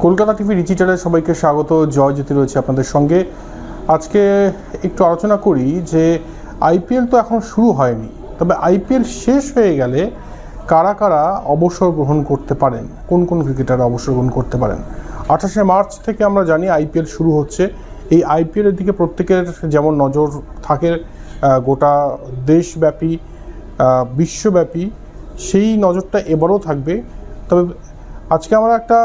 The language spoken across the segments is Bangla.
কলকাতা টিভি ডিজিটালে সবাইকে স্বাগত। জয় জ্যোতি রয়েছে আপনাদের সঙ্গে। আজকে একটু আলোচনা করি যে আইপিএল তো এখন শুরু হয়নি, তবে আইপিএল শেষ হয়ে গেলে কারা কারা অবসর গ্রহণ করতে পারেন, কোন কোন ক্রিকেটার অবসর গ্রহণ করতে পারেন। 28শে মার্চ থেকে আমরা জানি আইপিএল শুরু হচ্ছে। এই আইপিএলের দিকে প্রত্যেকের যেমন নজর থাকে, গোটা দেশব্যাপী বিশ্বব্যাপী সেই নজরটা এবারও থাকবে। তবে আজকে আমরা একটা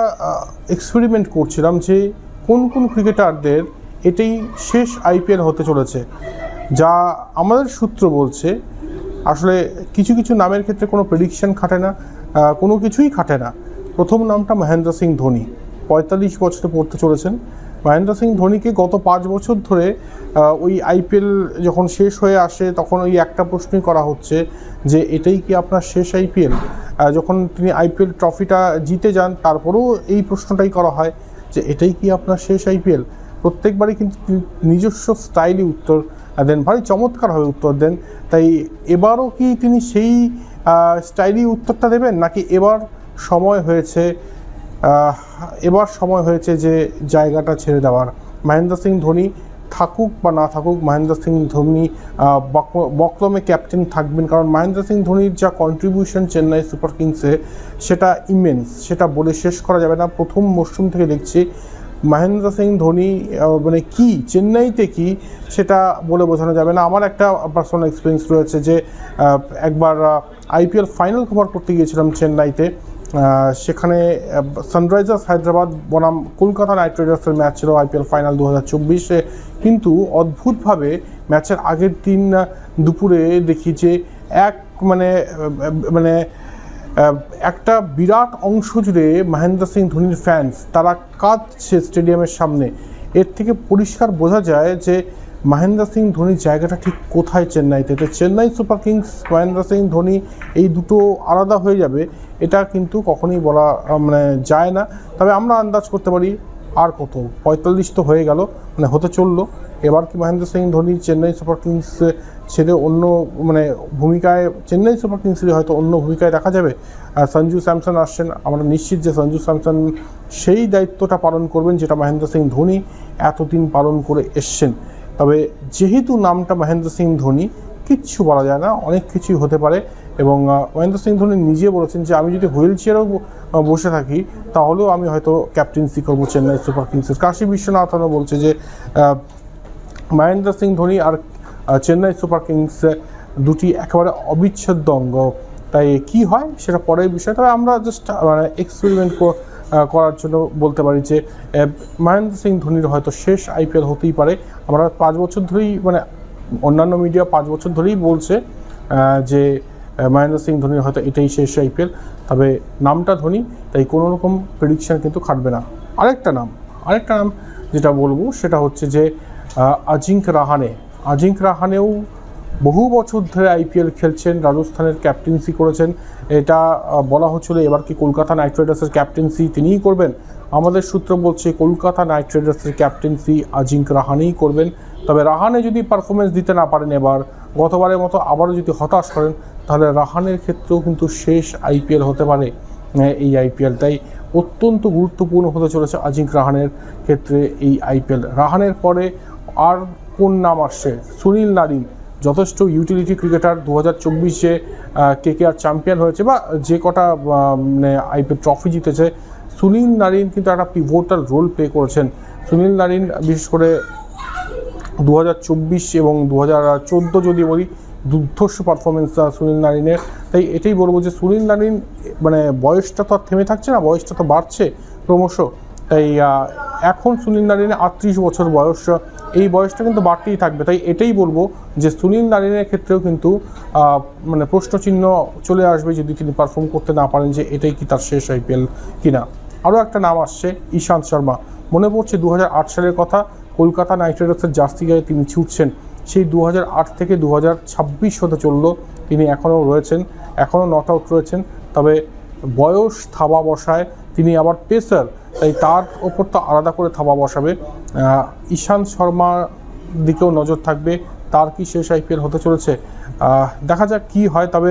এক্সপেরিমেন্ট করছিলাম যে কোন কোন ক্রিকেটারদের এটাই শেষ আইপিএল হতে চলেছে, যা আমাদের সূত্র বলছে। আসলে কিছু কিছু নামের ক্ষেত্রে কোনো প্রেডিকশন খাটে না, কোনো কিছুই খাটে না। প্রথম নামটা মহেন্দ্র সিং ধোনি, 45 বছরে পড়তে চলেছেন। মহেন্দ্র সিং ধোনিকে গত 5 বছর ধরে ওই আইপিএল যখন শেষ হয়ে আসে তখন ওই একটা প্রশ্নই করা হচ্ছে যে এটাই কি আপনার শেষ আইপিএল। যখন তিনি আইপিএল ট্রফিটা জিতে যান তারপরেও এই প্রশ্নটাই করা হয় যে এটাই কি আপনার শেষ আইপিএল। প্রত্যেকবারই কিন্তু নিজস্ব স্টাইলই উত্তর দেন, ভারী চমৎকারভাবে উত্তর দেন। তাই এবারও কি তিনি সেই স্টাইলই উত্তরটা দেবেন, নাকি এবার সময় হয়েছে যে জায়গাটা ছেড়ে দেওয়ার। মহেন্দ্র সিং ধোনি থাকুক বা না থাকুক, মহেন্দ্র সিং ধোনি বকলমে ক্যাপ্টেন থাকবেন, কারণ মহেন্দ্র সিং ধোনির যা কন্ট্রিবিউশন চেন্নাই সুপার কিংসে সেটা ইমেন্স, সেটা বলে শেষ করা যাবে না। প্রথম মরশুম থেকে দেখছি মহেন্দ্র সিং ধোনি মানে কি চেন্নাইতে কি সেটা বলে বোঝানো যাবে না। আমার একটা পার্সোনাল এক্সপিরিয়েন্স রয়েছে যে একবার আইপিএল ফাইনাল কভার করতে গিয়েছিলাম চেন্নাইতে। সেখানে সানরাইজার্স হায়দ্রাবাদ বনাম কলকাতা নাইট রাইডার্সের ম্যাচ ছিল আইপিএল ফাইনাল 2024-এ। কিন্তু অদ্ভুতভাবে ম্যাচের আগের দিন দুপুরে দেখি যে একটা বিরাট অংশ জুড়ে মহেন্দ্র সিং ধোনির ফ্যান্স, তারা কাঁদছে স্টেডিয়ামের সামনে। এর থেকে পরিষ্কার বোঝা যায় যে মহেন্দ্র সিং ধোনির জায়গাটা ঠিক কোথায় চেন্নাইতে। তো চেন্নাই সুপার কিংস, মহেন্দ্র সিং ধোনি এই দুটো আলাদা হয়ে যাবে এটা কিন্তু কখনোই বলা যায় না। তবে আমরা আন্দাজ করতে পারি আর কত, 45 তো হয়ে গেল, হতে চললো। এবার কি মহেন্দ্র সিং ধোনি চেন্নাই সুপার কিংস ছেড়ে অন্য ভূমিকায়, চেন্নাই সুপার কিংসেরই হয়তো অন্য ভূমিকায় দেখা যাবে। আর সঞ্জু স্যামসন আসছেন, আমরা নিশ্চিত যে সঞ্জু স্যামসন সেই দায়িত্বটা পালন করবেন যেটা মহেন্দ্র সিং ধোনি এতদিন পালন করে এসছেন। তবে যেহেতু নামটা মহেন্দ্র সিং ধোনি, কিচ্ছু বলা যায় না, অনেক কিছুই হতে পারে। এবং মহেন্দ্র সিং ধোনি নিজে বলেছেন যে আমি যদি হুইল চেয়ারেও বসে থাকি তাহলেও আমি হয়তো ক্যাপ্টেন্সি করবো চেন্নাই সুপার কিংসের। কাশী বিশ্বনাথনও বলছে যে মহেন্দ্র সিং ধোনি আর চেন্নাই সুপার কিংস দুটি একেবারে অবিচ্ছেদ্য অঙ্গ। তাই কি হয় সেটা পরের বিষয়। তবে আমরা জাস্ট এক্সপেরিমেন্ট করার জন্য বলতে পারি যে মহেন্দ্র সিং ধোনির হয়তো শেষ আইপিএল হতেই পারে। আমরা 5 বছর ধরেই অন্যান্য মিডিয়া 5 বছর ধরেই বলছে যে মহেন্দ্র সিং ধোনির হয়তো এটাই শেষ আইপিএল। তবে নামটা ধোনি, তাই কোনো রকম প্রেডিকশান কিন্তু খাটবে না। আরেকটা নাম যেটা বলবো সেটা হচ্ছে যে আজিঙ্ক রাহানেও বহু বছর ধরে আইপিএল খেলছেন, রাজস্থানের ক্যাপ্টেন্সি করেছেন। এটা বলা হচ্ছিল এবার কি কলকাতা নাইট রাইডার্সের ক্যাপ্টেন্সি তিনিই করবেন। আমাদের সূত্র বলছে কলকাতা নাইট রাইডার্সের ক্যাপ্টেন্সি আজিঙ্ক রাহানেই করবেন। তবে রাহানে যদি পারফরমেন্স দিতে না পারেন এবার, গতবারের মতো আবারও যদি হতাশ করেন, তাহলে রাহানের ক্ষেত্রেও কিন্তু শেষ আইপিএল হতে পারে এই আইপিএল। তাই অত্যন্ত গুরুত্বপূর্ণ হতে চলেছে আজিঙ্ক রাহানের ক্ষেত্রে এই আইপিএল। রাহানের পরে আর কোন নাম আসছে? সুনীল নারিন, যথেষ্ট ইউটিলিটি ক্রিকেটার। 2024-এ কেকেআর চ্যাম্পিয়ন হয়েছে বা যে কটা আইপিএল ট্রফি জিতেছে, সুনীল নারিন কিন্তু একটা পিভোটাল রোল প্লে করেছেন। সুনীল নারিন বিশেষ করে 2024 এবং 2014 যদি বলি, দুর্ধর্ষ পারফরমেন্স সুনীল নারিনের। তাই এটাই বলবো যে সুনীল নারিন বয়সটা তো আর থেমে থাকছে না, বয়সটা তো বাড়ছে ক্রমশ। তাই এখন সুনীল নারিনের 38 বছর বয়স, এই বয়সটা কিন্তু বাড়তেই থাকবে। তাই এটাই বলবো যে সুনীল নারিনের ক্ষেত্রেও কিন্তু প্রশ্নচিহ্ন চলে আসবে যদি তিনি পারফর্ম করতে না পারেন, যে এটাই কি তার শেষ আইপিএল কিনা। আরও একটা নাম আসছে, ইশান্ত শর্মা। মনে পড়ছে 2008 সালের কথা, কলকাতা নাইট রাইডার্সের জার্সি গায়ে তিনি ছুটছেন। সেই 2008 থেকে 2026 হতে চলল, তিনি এখনও রয়েছেন, এখনও নট আউট রয়েছেন। তবে বয়স থাবা বসায়, তিনি আবার পেসার, তাই তার ওপর তো আলাদা করে থাবা বসাবে। ইশান্ত শর্মার দিকেও নজর থাকবে, তার কি শেষ আইপিএল হতে চলেছে, দেখা যাক কি হয়। তবে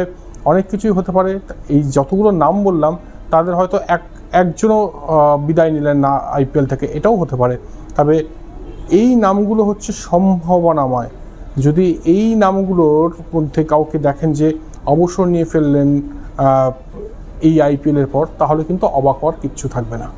অনেক কিছুই হতে পারে। এই যতগুলো নাম বললাম তাদের হয়তো একজনও বিদায় নিলেন না আইপিএল থেকে, এটাও হতে পারে। তবে এই নামগুলো হচ্ছে সম্ভাবনাময়। যদি এই নামগুলোর মধ্যে কাউকে দেখেন যে অবসর নিয়ে ফেললেন এই আইপিএলের পর, তাহলে কিন্তু অবাক হওয়ার কিচ্ছু থাকবে না।